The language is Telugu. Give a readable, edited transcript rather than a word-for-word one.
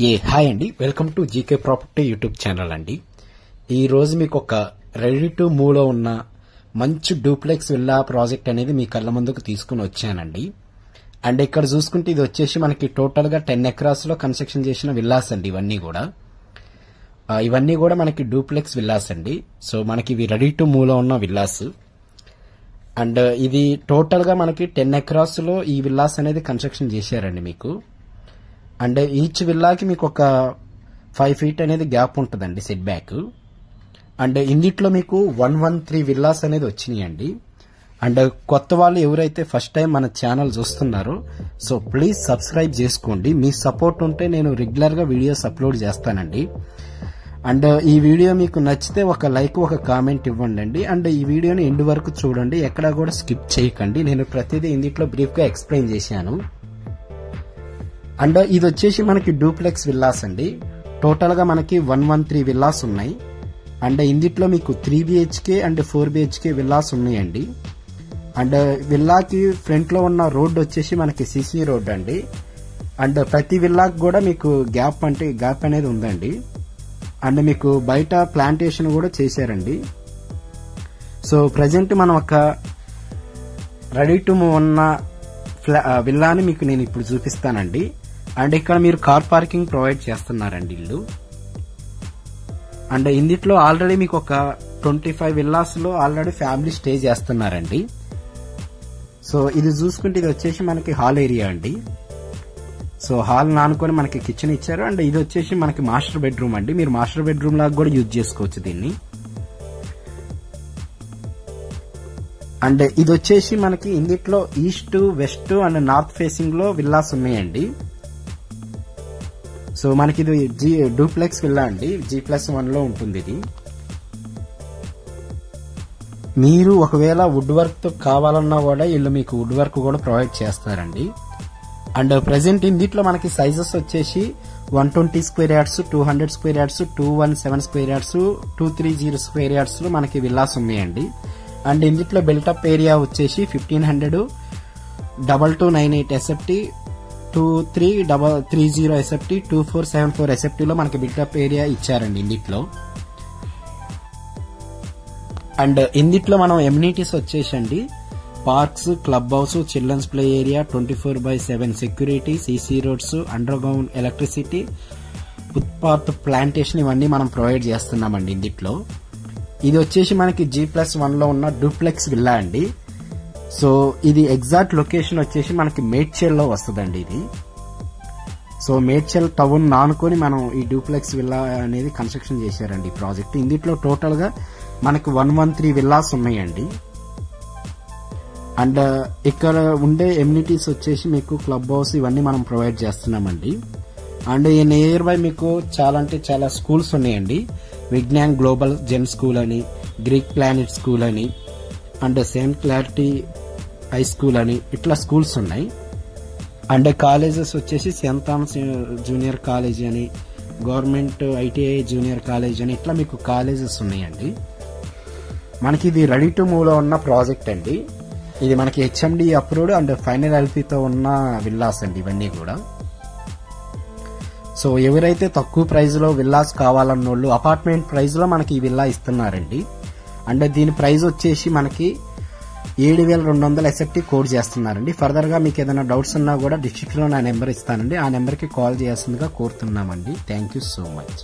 హాయ్ అండి, welcome to GK property YouTube channel అండి. ఈ రోజు మీకు ఒక రెడీ టు మూవ్ లో ఉన్న మంచి డూప్లెక్స్ విల్లా ప్రాజెక్ట్ అనేది మీ కళ్ళ ముందుకు తీసుకుని వచ్చానండి. అండ్ ఇక్కడ చూసుకుంటే ఇది వచ్చేసి మనకి టోటల్ గా 10 ఎకరాస్ లో కన్స్ట్రక్షన్ చేసిన విల్లాస్ అండి. ఇవన్నీ కూడా మనకి డూప్లెక్స్ విల్లాస్ అండి. సో మనకి ఇవి రెడీ టు మూవ్ లో ఉన్న విల్లాస్. అండ్ ఇది టోటల్ గా మనకి 10 ఎకరాస్ లో ఈ విల్లాస్ అనేది కన్స్ట్రక్షన్ చేశారండి మీకు. అండ్ ఈచ్ విల్లాకి మీకు ఒక 5 ఫీట్ అనేది గ్యాప్ ఉంటుందండి సెట్ బ్యాక్. అండ్ ఇందిట్లో మీకు 113 విల్లాస్ అనేది వచ్చినాయండి. అండ్ కొత్త వాళ్ళు ఎవరైతే ఫస్ట్ టైం మన ఛానల్ చూస్తున్నారో సో ప్లీజ్ సబ్స్క్రైబ్ చేసుకోండి. మీ సపోర్ట్ ఉంటే నేను రెగ్యులర్ గా వీడియోస్ అప్లోడ్ చేస్తానండి. అండ్ ఈ వీడియో మీకు నచ్చితే ఒక లైక్, ఒక కామెంట్ ఇవ్వండి. అండ్ ఈ వీడియోని ఎండ్ వరకు చూడండి, ఎక్కడా కూడా స్కిప్ చేయకండి. నేను ప్రతిదీ ఇందిట్లో బ్రీఫ్ గా ఎక్స్ప్లెయిన్ చేశాను. అండ్ ఇది వచ్చేసి మనకి డూప్లెక్స్ విల్లాస్ అండి. టోటల్ గా మనకి 113 విల్లాస్ ఉన్నాయి. అండ్ ఇందిట్లో మీకు 3 BHK అండ్ 4 BHK విల్లాస్ ఉన్నాయండి. అండ్ విల్లాకి ఫ్రంట్ లో ఉన్న రోడ్ వచ్చేసి మనకి సిసి రోడ్ అండి. అండ్ ప్రతి విల్లాకి కూడా మీకు గ్యాప్ అనేది ఉందండి. అండ్ మీకు బయట ప్లాంటేషన్ కూడా చేశారండి. సో ప్రజెంట్ మనం ఒక రెడీ టు మూవ్ ఉన్న విల్లాని మీకు నేను ఇప్పుడు చూపిస్తానండి. అండ్ ఇక్కడ మీరు కార్ పార్కింగ్ ప్రొవైడ్ చేస్తున్నారండి ఇల్లు. అండ్ ఇందిట్లో ఆల్రెడీ మీకు ఒక 25 విల్లాస్ లో ఆల్రెడీ ఫ్యామిలీ స్టే చేస్తున్నారండి. సో ఇది చూసుకుంటే ఇది వచ్చేసి మనకి హాల్ ఏరియా అండి. సో హాల్ నానుకొని మనకి కిచెన్ ఇచ్చారు. అండ్ ఇది వచ్చేసి మనకి మాస్టర్ బెడ్రూమ్ అండి. మీరు మాస్టర్ బెడ్రూమ్ లాగా కూడా యూజ్ చేసుకోవచ్చు దీన్ని. అండ్ ఇది వచ్చేసి మనకి ఇందిట్లో east, west and north facing లో విల్లాస్ ఉన్నాయండి. సో మనకి ఇది డూప్లెక్స్ విల్లా అండి, G+1 లో ఉంటుంది ఇది. మీరు ఒకవేళ వుడ్ వర్క్ తో కావాలన్నా కూడా వీళ్ళు మీకు వుడ్ వర్క్ కూడా ప్రొవైడ్ చేస్తారండి. అండ్ ప్రెసెంట్ ఇందిట్లో మనకి సైజెస్ వచ్చేసి 120 square yards, 200 square yards, 217 square yards, 230 square yards లో మనకి విల్లాస్ ఉన్నాయండి. అండ్ ఇందిట్లో బిల్టప్ ఏరియా వచ్చేసి 1500, 2298 SFT, 2330 SFT, 2474 SFT లో మనకి బిల్టప్ ఏరియా ఇచ్చారండి ఇందిట్లో. అండ్ ఇందిట్లో మనం ఎమ్యూనిటీస్ వచ్చేసండి parks, club house, children's play area, 24/7 security, CC roads, underground electricity, footpath, plantation ఇవన్నీ మనం ప్రొవైడ్ చేస్తున్నామండి ఇందిట్లో. ఇది వచ్చేసి మనకి G+1 లో ఉన్న డూప్లెక్స్ విల్లా అండి. సో ఇది ఎగ్జాక్ట్ లొకేషన్ వచ్చేసి మనకి మేడ్చల్ లో వస్తుందండి ఇది. సో మేడ్చల్ టౌన్ నానుకొని మనం ఈ డూప్లెక్స్ విల్లా అనేది కన్స్ట్రక్షన్ చేశారండి ఈ ప్రాజెక్ట్. ఇందిట్లో టోటల్ గా మనకి 113 విల్లాస్ ఉన్నాయండి. అండ్ ఇక్కడ ఉండే ఎమ్యూనిటీస్ వచ్చేసి మీకు క్లబ్ హౌస్ ఇవన్నీ మనం ప్రొవైడ్ చేస్తున్నామండి. అండ్ ఈ నియర్ బై మీకు చాలా స్కూల్స్ ఉన్నాయండి. విజ్ఞాన్ గ్లోబల్ జెన్ స్కూల్ అని, గ్రీక్ ప్లానెట్ స్కూల్ అని, and Saint clarity high school అని ఇట్లా స్కూల్స్ ఉన్నాయి. అండ్ కాలేజెస్ వచ్చేసి సెయింట్ థామస్ జూనియర్ కాలేజ్ అని, గవర్నమెంట్ ITI జూనియర్ కాలేజ్ అని ఇట్లా మీకు కాలేజెస్ ఉన్నాయండి. మనకి ఇది రెడీ టు మూవ్ లో ఉన్న ప్రాజెక్ట్ అండి. ఇది మనకి HMD అప్రూవ్డ్ అండ్ ఫైనల్ LPతో ఉన్న విల్లాస్ అండి ఇవన్నీ కూడా. సో ఎవరైతే తక్కువ ప్రైస్ లో విల్లాస్ కావాలన్నోళ్ళు అపార్ట్మెంట్ ప్రైస్ లో మనకి ఈ విల్లా ఇస్తున్నారండి. అండ్ దీని ప్రైస్ వచ్చేసి మనకి 7200 SFT కోడ్ చేస్తున్నారండి. ఫర్దర్ గా మీకు ఏదైనా డౌట్స్ ఉన్నా కూడా డిస్క్రిప్షన్ లో నా నెంబర్ ఇస్తానండి. ఆ నెంబర్ కి కాల్ చేయాల్సిందిగా కోరుతున్నామండి. Thank you so much.